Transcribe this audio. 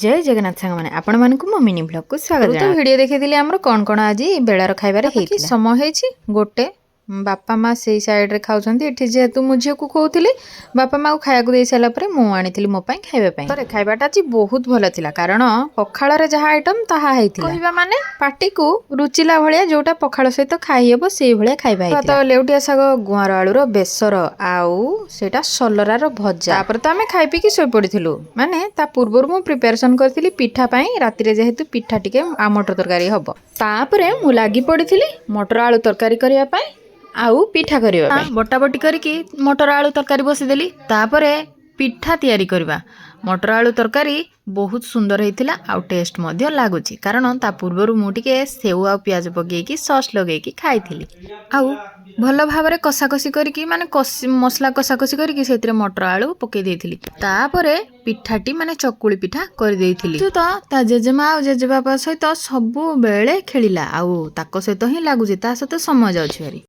जय जगन्नाथ सांग मैंने आपण मानकु मो मिनी ब्लॉग को स्वागत तो वीडियो देखिथिली हमर कोन कोन आज बेलार खाइबार हेतिला समय हेछि गोटे बापा माँ से साइड रे खाउछंती एठी जेहेतु मु झियो को कहउथिली बापा माँ को खाया को दे साला परे मु आनिथिली मो पई खाइबा पई तरे खाइबाटा आज बहुत भलो थिला कारण पखाळ रे जहा आइटम ताहा हेतिला कहिबा माने पाटी को रुचिला भलिया जोटा पखाळ सहित खाइ हेबो सेई भलिया खाइबा हेतिला तो लेउटिया साग गुआर आलू रो बेसर आउ सेटा सलरा रो भजा तापर तो हमें खाइ पी की सोई पडिथिलु माने ता पूर्वरु मु प्रिपरेशन करथिली पिठा पई राति रे जेहेतु पिठा टिके आ मटर तरकारी हबो तापरे मु लागी पडिथिली मटर आलू तरकारी करिया पई आउ पिठा करिया बटा बटी करके मटर आलू तरकारी बसीदेली तापरे पिठा तैयारी करबा मटर आलू तरकारी बहुत सुंदर होइतिला आउ टेस्ट मध्य लागुची कारण ता पूर्वरु मु टिके सेव आ प्याज पके की सॉस लगे की खाइथिली आउ भल भाबरे कसाकसी करके माने मसला कसाकसी करके सेतिरे मटर आलू पके देइथिली तापरे पिठाटी माने चकुली पिठा कर देइथिली तो ता जेजेमा आ जेजेबापा सहित सब बेले खेलिला आउ ताको सहित ही लागुची ता सहित समय जाउछि भारी।